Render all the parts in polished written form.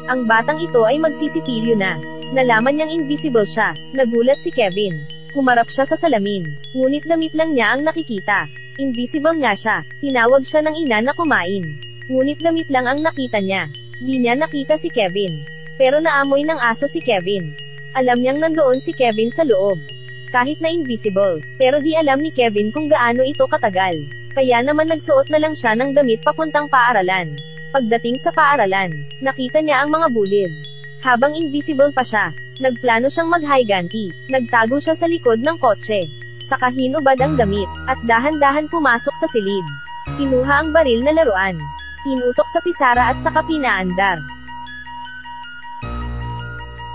Ang batang ito ay magsisipilyo na. Nalaman niyang invisible siya. Nagulat si Kevin. Humarap siya sa salamin. Ngunit damit lang niya ang nakikita. Invisible nga siya. Tinawag siya ng ina na kumain. Ngunit damit lang ang nakita niya. Di niya nakita si Kevin. Pero naamoy ng aso si Kevin. Alam niyang nandoon si Kevin sa loob. Kahit na invisible. Pero di alam ni Kevin kung gaano ito katagal. Kaya naman nagsuot na lang siya ng damit papuntang paaralan. Pagdating sa paaralan, nakita niya ang mga bullies. Habang invisible pa siya, nagplano siyang mag-higanti. Nagtago siya sa likod ng kotse. Saka hinubad ang damit, at dahan-dahan pumasok sa silid. Kinuha ang baril na laruan. Tinutok sa pisara at saka pinaandar.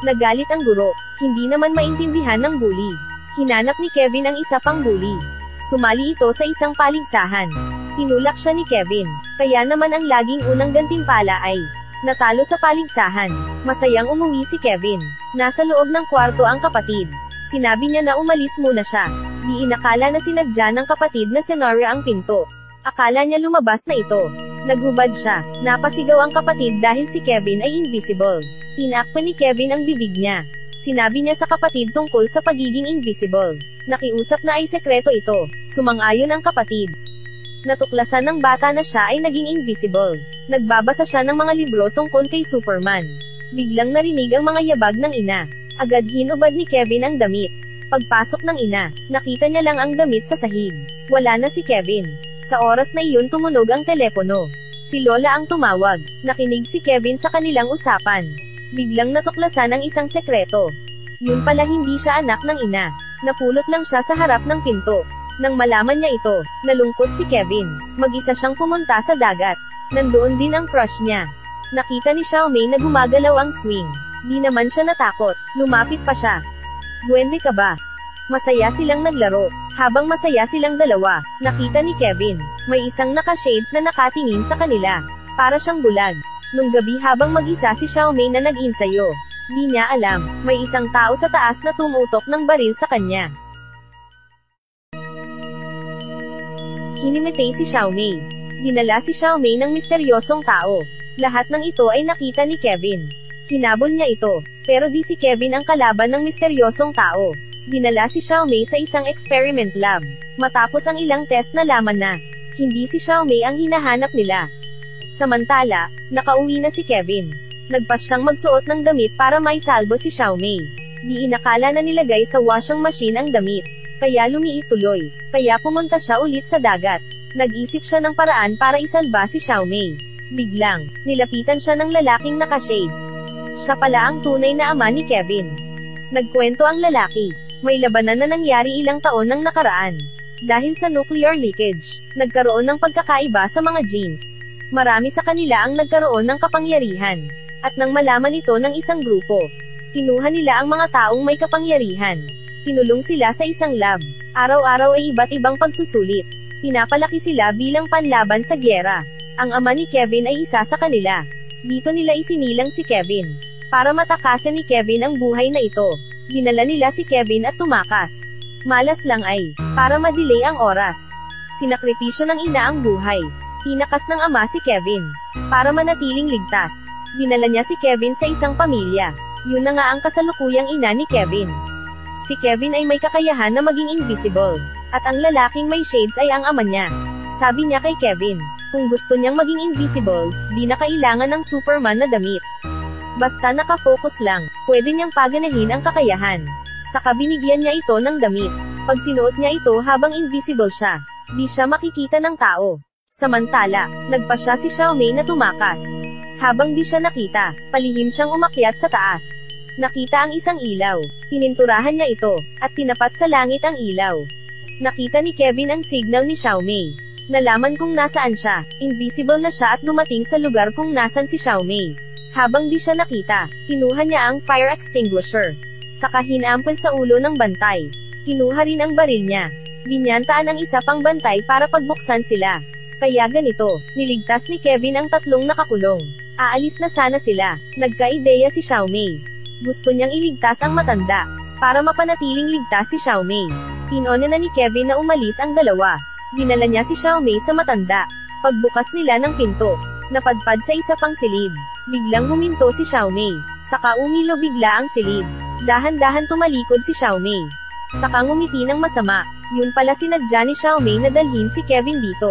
Nagalit ang guro. Hindi naman maintindihan ng bully. Hinanap ni Kevin ang isa pang bully. Sumali ito sa isang paligsahan. Tinulak siya ni Kevin. Kaya naman ang laging unang gantimpala ay natalo sa paligsahan. Masayang umuwi si Kevin. Nasa loob ng kwarto ang kapatid. Sinabi niya na umalis muna siya. Di inakala na sinadya ng kapatid na senaryo ang pinto. Akala niya lumabas na ito. Naghubad siya. Napasigaw ang kapatid dahil si Kevin ay invisible. Tinakpan ni Kevin ang bibig niya. Sinabi niya sa kapatid tungkol sa pagiging invisible. Nakiusap na ay sekreto ito. Sumang-ayon ang kapatid. Natuklasan ng bata na siya ay naging invisible. Nagbabasa siya ng mga libro tungkol kay Superman. Biglang narinig ang mga yabag ng ina. Agad hinubad ni Kevin ang damit. Pagpasok ng ina, nakita niya lang ang damit sa sahig. Wala na si Kevin. Sa oras na iyon tumunog ang telepono. Si Lola ang tumawag. Nakinig si Kevin sa kanilang usapan. Biglang natuklasan ang isang sekreto. Yun pala hindi siya anak ng ina. Napulot lang siya sa harap ng pinto. Nang malaman niya ito, nalungkot si Kevin. Mag-isa siyang pumunta sa dagat. Nandoon din ang crush niya. Nakita ni Xiaomei na gumagalaw ang swing. Di naman siya natakot. Lumapit pa siya. Duwende ka ba? Masaya silang naglaro. Habang masaya silang dalawa, nakita ni Kevin. May isang naka-shades na nakatingin sa kanila. Para siyang bulag. Nung gabi habang mag-isa si Xiaomei na nag-insayo. Di niya alam, may isang tao sa taas na tumutok ng baril sa kanya. Hinimitay si Xiaomei. Dinala si Xiaomei ng misteryosong tao. Lahat ng ito ay nakita ni Kevin. Hinabol niya ito, pero di si Kevin ang kalaban ng misteryosong tao. Dinala si Xiaomei sa isang experiment lab. Matapos ang ilang test na laman na hindi si Xiaomei ang hinahanap nila. Samantala, nakauwi na si Kevin. Nagpas siyang magsuot ng damit para maisalbo si Xiaomei. Di inakala na nilagay sa washing machine ang damit. Kaya lumiit tuloy. Kaya pumunta siya ulit sa dagat. Nag-isip siya ng paraan para isalba si Xiaomei. Biglang, nilapitan siya ng lalaking naka-shades. Siya pala ang tunay na ama ni Kevin. Nagkwento ang lalaki. May labanan na nangyari ilang taon nang nakaraan. Dahil sa nuclear leakage, nagkaroon ng pagkakaiba sa mga genes. Marami sa kanila ang nagkaroon ng kapangyarihan. At nang malaman ito ng isang grupo, kinuha nila ang mga taong may kapangyarihan. Kinulong sila sa isang lab. Araw-araw ay iba't ibang pagsusulit. Pinapalaki sila bilang panlaban sa gyera. Ang ama ni Kevin ay isa sa kanila. Dito nila isinilang si Kevin. Para matakasan ni Kevin ang buhay na ito, dinala nila si Kevin at tumakas. Malas lang ay, para ma-delay ang oras. Sinakripisyo ng ina ang buhay. Tinakas ng ama si Kevin. Para manatiling ligtas, dinala niya si Kevin sa isang pamilya. Yun na nga ang kasalukuyang ina ni Kevin. Si Kevin ay may kakayahan na maging invisible. At ang lalaking may shades ay ang ama niya. Sabi niya kay Kevin, kung gusto niyang maging invisible, di na kailangan ng Superman na damit. Basta nakafocus lang, pwede niyang paganahin ang kakayahan. Saka binigyan niya ito ng damit. Pag sinuot niya ito habang invisible siya, di siya makikita ng tao. Samantala, nagpa siya si Xiaomei na tumakas. Habang di siya nakita, palihim siyang umakyat sa taas. Nakita ang isang ilaw. Pininturahan niya ito, at tinapat sa langit ang ilaw. Nakita ni Kevin ang signal ni Xiaomei. Nalaman kung nasaan siya. Invisible na siya at dumating sa lugar kung nasan si Xiaomei. Habang di siya nakita, kinuha niya ang fire extinguisher. Saka hinampon sa ulo ng bantay. Kinuha rin ang baril niya. Binyantaan ang isa pang bantay para pagbuksan sila. Kaya ganito, niligtas ni Kevin ang tatlong nakakulong. Aalis na sana sila. Nagka-ideya si Xiaomei. Gusto niyang iligtas ang matanda. Para mapanatiling ligtas si Xiaomei, pinona na ni Kevin na umalis ang dalawa. Dinala niya si Xiaomei sa matanda. Pagbukas nila ng pinto, napadpad sa isa pang silid. Biglang huminto si Xiaomei. Saka umilo bigla ang silid. Dahan-dahan tumalikod si Xiaomei. Saka ngumiti ng masama. Yun pala sinadya ni Xiaomei na dalhin si Kevin dito.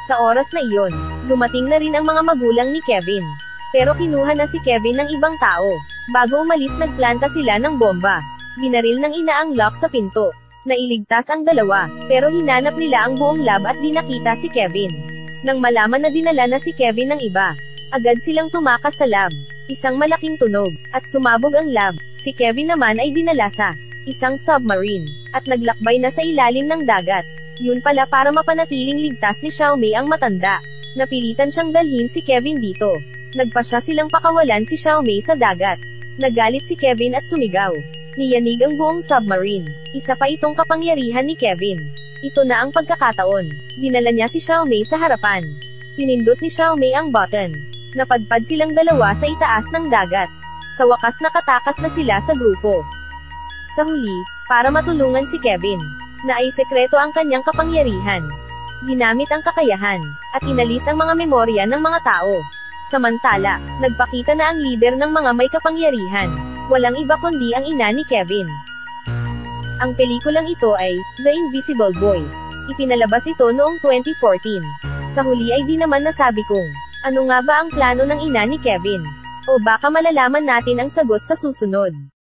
Sa oras na iyon, dumating na rin ang mga magulang ni Kevin. Pero kinuha na si Kevin ng ibang tao. Bago umalis nagplanta sila ng bomba. Binaril ng ina ang lock sa pinto. Nailigtas ang dalawa, pero hinanap nila ang buong lab at di nakita si Kevin. Nang malaman na dinala na si Kevin ng iba, agad silang tumakas sa lab. Isang malaking tunog, at sumabog ang lab. Si Kevin naman ay dinala sa isang submarine, at naglakbay na sa ilalim ng dagat. Yun pala para mapanatiling ligtas ni Xiaomei ang matanda. Napilitan siyang dalhin si Kevin dito. Nagpasya silang pakawalan si Xiaomei sa dagat. Nagalit si Kevin at sumigaw. Niyanig ang buong submarine. Isa pa itong kapangyarihan ni Kevin. Ito na ang pagkakataon. Dinala niya si Xiaomei sa harapan. Pinindot ni Xiaomei ang button. Napadpad silang dalawa sa itaas ng dagat. Sa wakas nakatakas na sila sa grupo. Sa huli, para matulungan si Kevin, na ay sekreto ang kanyang kapangyarihan. Ginamit ang kakayahan, at inalis ang mga memorya ng mga tao. Samantala, nagpakita na ang leader ng mga may kapangyarihan. Walang iba kundi ang ina ni Kevin. Ang pelikulang ito ay The Invisible Boy. Ipinalabas ito noong 2014. Sa huli ay di naman nasabi kung ano nga ba ang plano ng ina ni Kevin. O baka malalaman natin ang sagot sa susunod.